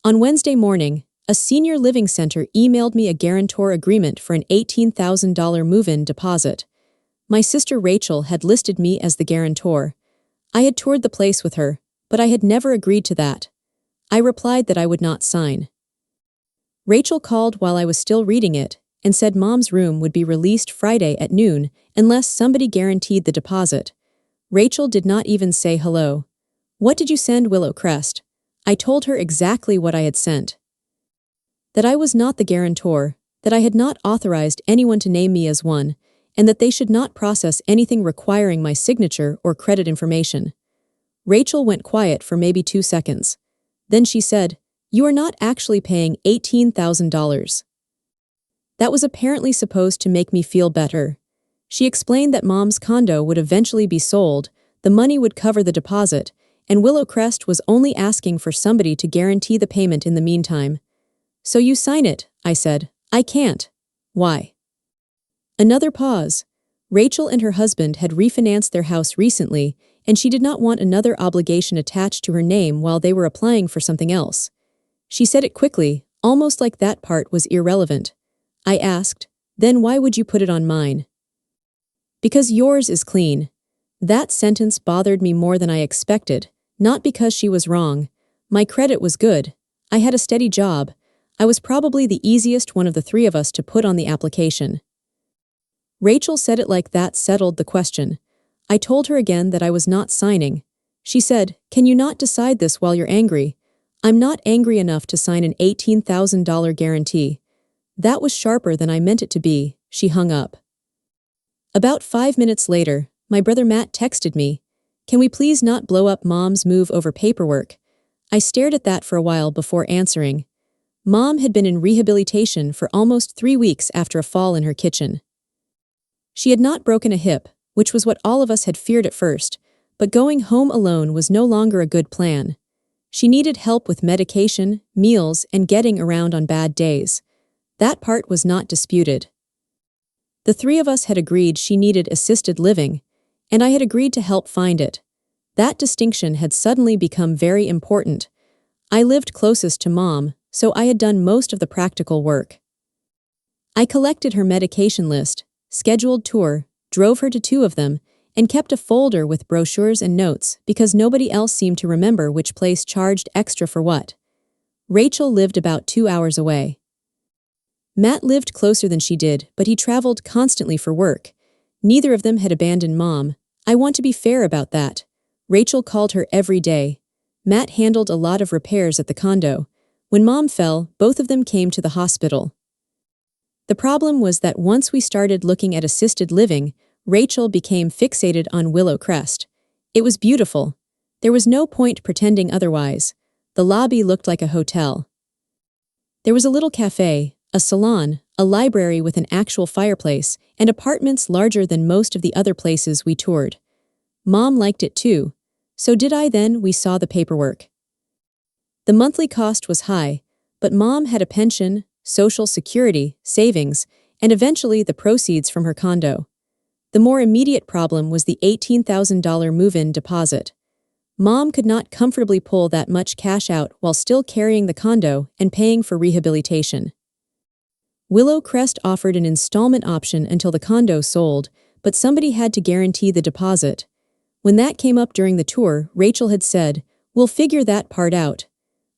On Wednesday morning, a senior living center emailed me a guarantor agreement for an $18,000 move-in deposit. My sister Rachel had listed me as the guarantor. I had toured the place with her, but I had never agreed to that. I replied that I would not sign. Rachel called while I was still reading it and said Mom's room would be released Friday at noon unless somebody guaranteed the deposit. Rachel did not even say hello. "What did you send, Willow Crest?" I told her exactly what I had sent. That I was not the guarantor, that I had not authorized anyone to name me as one, and that they should not process anything requiring my signature or credit information. Rachel went quiet for maybe 2 seconds. Then she said, "You are not actually paying $18,000. That was apparently supposed to make me feel better. She explained that Mom's condo would eventually be sold, the money would cover the deposit, and Willow Crest was only asking for somebody to guarantee the payment in the meantime. "So you sign it," I said. "I can't." "Why?" Another pause. Rachel and her husband had refinanced their house recently, and she did not want another obligation attached to her name while they were applying for something else. She said it quickly, almost like that part was irrelevant. I asked, "Then why would you put it on mine?" "Because yours is clean." That sentence bothered me more than I expected, not because she was wrong. My credit was good. I had a steady job. I was probably the easiest one of the three of us to put on the application. Rachel said it like that settled the question. I told her again that I was not signing. She said, "Can you not decide this while you're angry?" "I'm not angry enough to sign an $18,000 guarantee." That was sharper than I meant it to be. She hung up. About 5 minutes later, my brother Matt texted me, "Can we please not blow up Mom's move over paperwork?" I stared at that for a while before answering. Mom had been in rehabilitation for almost 3 weeks after a fall in her kitchen. She had not broken a hip, which was what all of us had feared at first, but going home alone was no longer a good plan. She needed help with medication, meals, and getting around on bad days. That part was not disputed. The three of us had agreed she needed assisted living, and I had agreed to help find it. That distinction had suddenly become very important. I lived closest to Mom, so I had done most of the practical work. I collected her medication list, scheduled tour, drove her to 2 of them, and kept a folder with brochures and notes because nobody else seemed to remember which place charged extra for what. Rachel lived about 2 hours away. Matt lived closer than she did, but he traveled constantly for work. Neither of them had abandoned Mom. I want to be fair about that. Rachel called her every day. Matt handled a lot of repairs at the condo. When Mom fell, both of them came to the hospital. The problem was that once we started looking at assisted living, Rachel became fixated on Willow Crest. It was beautiful. There was no point pretending otherwise. The lobby looked like a hotel. There was a little cafe, a salon, a library with an actual fireplace, and apartments larger than most of the other places we toured. Mom liked it too. So did I. Then we saw the paperwork. The monthly cost was high, but Mom had a pension, Social Security, savings, and eventually the proceeds from her condo. The more immediate problem was the $18,000 move-in deposit. Mom could not comfortably pull that much cash out while still carrying the condo and paying for rehabilitation. Willow Crest offered an installment option until the condo sold, but somebody had to guarantee the deposit. When that came up during the tour, Rachel had said, "We'll figure that part out."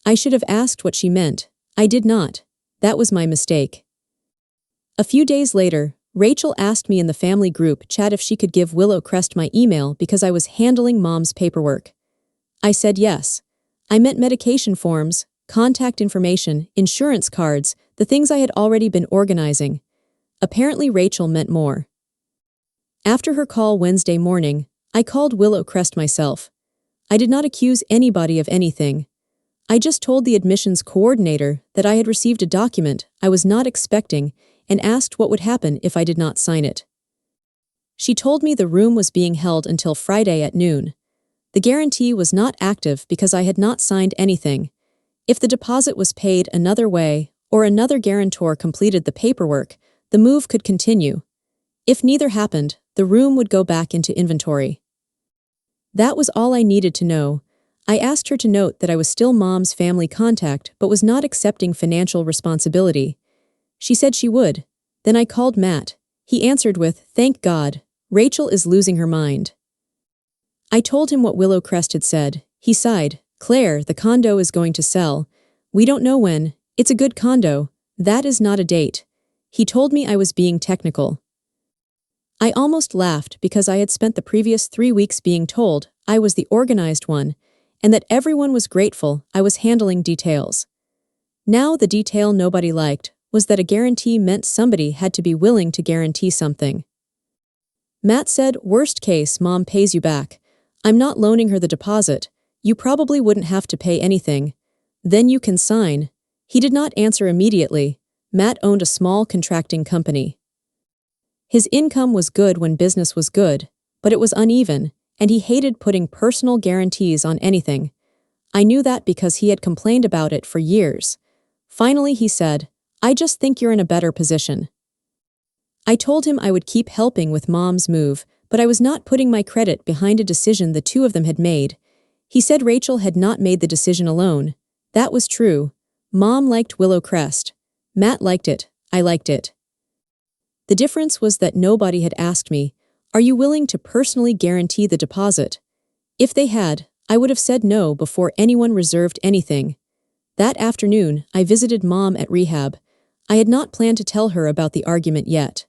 I should have asked what she meant. I did not. That was my mistake. A few days later, Rachel asked me in the family group chat if she could give Willow Crest my email because I was handling Mom's paperwork. I said yes. I meant medication forms, contact information, insurance cards, the things I had already been organizing. Apparently Rachel meant more. After her call Wednesday morning, I called Willow Crest myself. I did not accuse anybody of anything. I just told the admissions coordinator that I had received a document I was not expecting and asked what would happen if I did not sign it. She told me the room was being held until Friday at noon. The guarantee was not active because I had not signed anything. If the deposit was paid another way or another guarantor completed the paperwork, the move could continue. If neither happened, the room would go back into inventory. That was all I needed to know. I asked her to note that I was still Mom's family contact but was not accepting financial responsibility. She said she would. Then I called Matt. He answered with, "Thank God. Rachel is losing her mind." I told him what Willow Crest had said. He sighed. "Claire, the condo is going to sell. We don't know when. It's a good condo. That is not a date." He told me I was being technical. I almost laughed because I had spent the previous 3 weeks being told I was the organized one, and that everyone was grateful I was handling details. Now the detail nobody liked was that a guarantee meant somebody had to be willing to guarantee something. Matt said, "Worst case, Mom pays you back. I'm not loaning her the deposit. You probably wouldn't have to pay anything. Then you can sign." He did not answer immediately. Matt owned a small contracting company. His income was good when business was good, but it was uneven, and he hated putting personal guarantees on anything. I knew that because he had complained about it for years. Finally, he said, "I just think you're in a better position." I told him I would keep helping with Mom's move, but I was not putting my credit behind a decision the two of them had made. He said Rachel had not made the decision alone. That was true. Mom liked Willow Crest. Matt liked it. I liked it. The difference was that nobody had asked me, "Are you willing to personally guarantee the deposit?" If they had, I would have said no before anyone reserved anything. That afternoon, I visited Mom at rehab. I had not planned to tell her about the argument yet.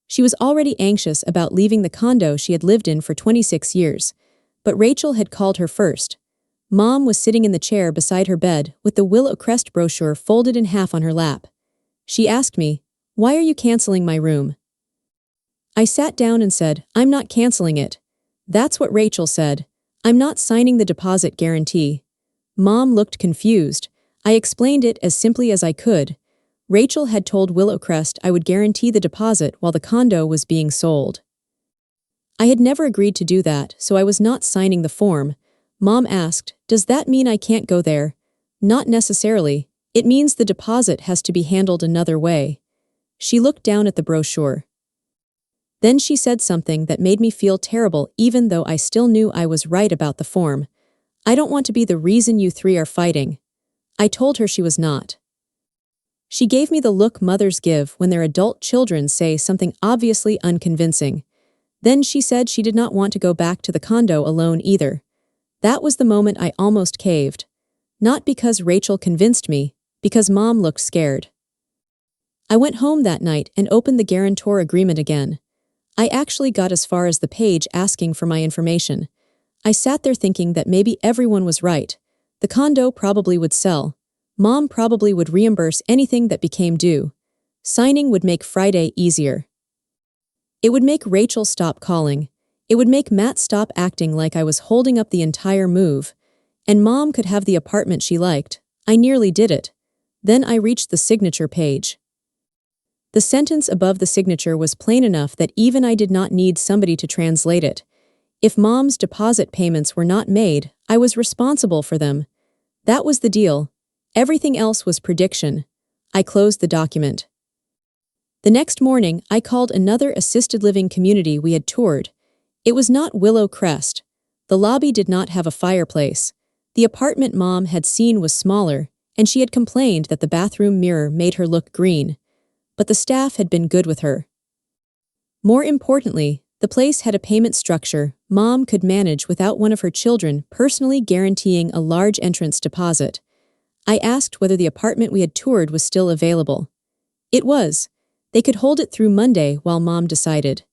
She was already anxious about leaving the condo she had lived in for 26 years, but Rachel had called her first. Mom was sitting in the chair beside her bed with the Willow Crest brochure folded in half on her lap. She asked me, "Why are you canceling my room?" I sat down and said, "I'm not canceling it." That's what Rachel said. "I'm not signing the deposit guarantee." Mom looked confused. I explained it as simply as I could. Rachel had told Willow Crest I would guarantee the deposit while the condo was being sold. I had never agreed to do that, so I was not signing the form. Mom asked, "Does that mean I can't go there?" "Not necessarily. It means the deposit has to be handled another way." She looked down at the brochure. Then she said something that made me feel terrible even though I still knew I was right about the form. "I don't want to be the reason you three are fighting." I told her she was not. She gave me the look mothers give when their adult children say something obviously unconvincing. Then she said she did not want to go back to the condo alone either. That was the moment I almost caved. Not because Rachel convinced me, because Mom looked scared. I went home that night and opened the guarantor agreement again. I actually got as far as the page asking for my information. I sat there thinking that maybe everyone was right. The condo probably would sell. Mom probably would reimburse anything that became due. Signing would make Friday easier. It would make Rachel stop calling. It would make Matt stop acting like I was holding up the entire move. And Mom could have the apartment she liked. I nearly did it. Then I reached the signature page. The sentence above the signature was plain enough that even I did not need somebody to translate it. If Mom's deposit payments were not made, I was responsible for them. That was the deal. Everything else was prediction. I closed the document. The next morning, I called another assisted living community we had toured. It was not Willow Crest. The lobby did not have a fireplace. The apartment Mom had seen was smaller, and she had complained that the bathroom mirror made her look green. But the staff had been good with her. More importantly, the place had a payment structure Mom could manage without one of her children personally guaranteeing a large entrance deposit. I asked whether the apartment we had toured was still available. It was. They could hold it through Monday while Mom decided.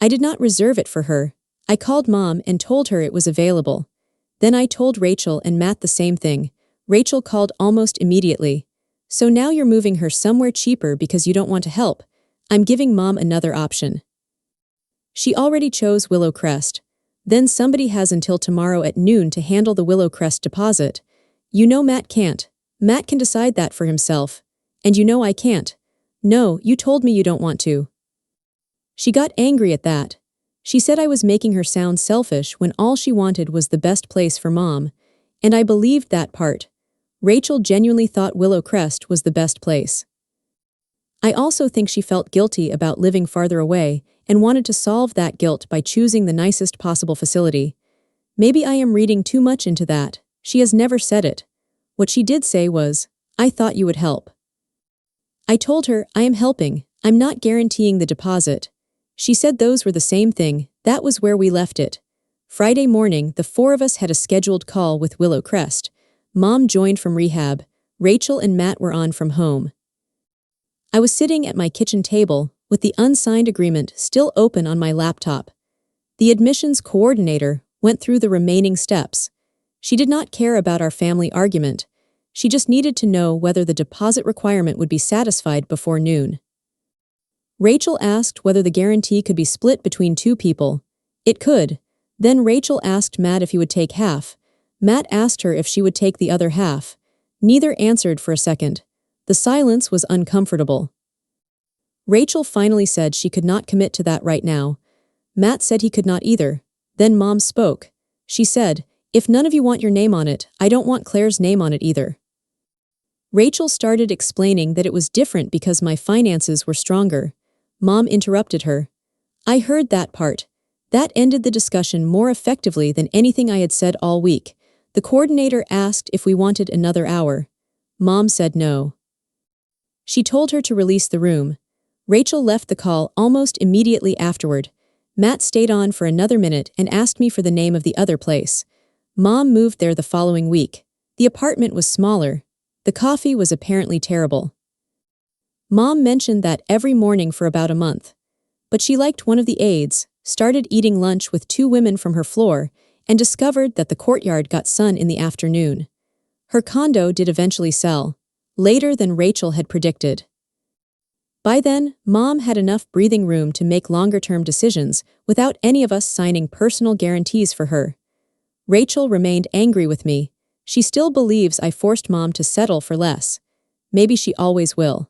I did not reserve it for her. I called Mom and told her it was available. Then I told Rachel and Matt the same thing. Rachel called almost immediately. "So now you're moving her somewhere cheaper because you don't want to help. I'm giving Mom another option." She already chose Willow Crest. Then somebody has until tomorrow at noon to handle the Willow Crest deposit. You know Matt can't. Matt can decide that for himself. And you know I can't. No, you told me you don't want to. She got angry at that. She said I was making her sound selfish when all she wanted was the best place for Mom. And I believed that part. Rachel genuinely thought Willow Crest was the best place. I also think she felt guilty about living farther away and wanted to solve that guilt by choosing the nicest possible facility. Maybe I am reading too much into that. She has never said it. What she did say was, "I thought you would help." I told her, "I am helping. I'm not guaranteeing the deposit." She said those were the same thing. That was where we left it. Friday morning, the four of us had a scheduled call with Willow Crest. Mom joined from rehab. Rachel and Matt were on from home. I was sitting at my kitchen table, with the unsigned agreement still open on my laptop. The admissions coordinator went through the remaining steps. She did not care about our family argument. She just needed to know whether the deposit requirement would be satisfied before noon. Rachel asked whether the guarantee could be split between two people. It could. Then Rachel asked Matt if he would take half. Matt asked her if she would take the other half. Neither answered for a second. The silence was uncomfortable. Rachel finally said she could not commit to that right now. Matt said he could not either. Then Mom spoke. She said, "If none of you want your name on it, I don't want Claire's name on it either." Rachel started explaining that it was different because my finances were stronger. Mom interrupted her. "I heard that part. That ended the discussion more effectively than anything I had said all week. The coordinator asked if we wanted another hour. Mom said no. She told her to release the room. Rachel left the call almost immediately afterward. Matt stayed on for another minute and asked me for the name of the other place. Mom moved there the following week. The apartment was smaller. The coffee was apparently terrible. Mom mentioned that every morning for about a month. But she liked one of the aides, started eating lunch with two women from her floor, and discovered that the courtyard got sun in the afternoon. Her condo did eventually sell, later than Rachel had predicted. By then, Mom had enough breathing room to make longer-term decisions without any of us signing personal guarantees for her. Rachel remained angry with me. She still believes I forced Mom to settle for less. Maybe she always will.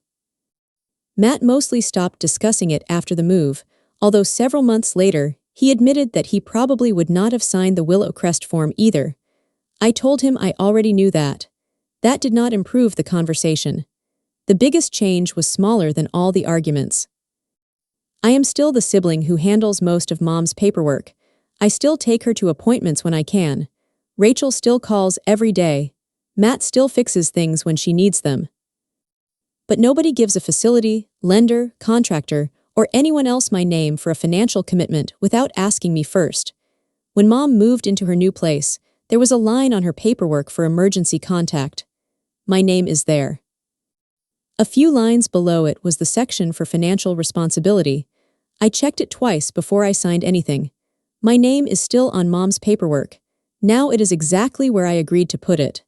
Matt mostly stopped discussing it after the move, although several months later, he admitted that he probably would not have signed the Willow Crest form either. I told him I already knew that. That did not improve the conversation. The biggest change was smaller than all the arguments. I am still the sibling who handles most of Mom's paperwork. I still take her to appointments when I can. Rachel still calls every day. Matt still fixes things when she needs them. But nobody gives a facility, lender, contractor, or anyone else my name for a financial commitment without asking me first. When Mom moved into her new place, there was a line on her paperwork for emergency contact. My name is there. A few lines below it was the section for financial responsibility. I checked it twice before I signed anything. My name is still on Mom's paperwork. Now it is exactly where I agreed to put it.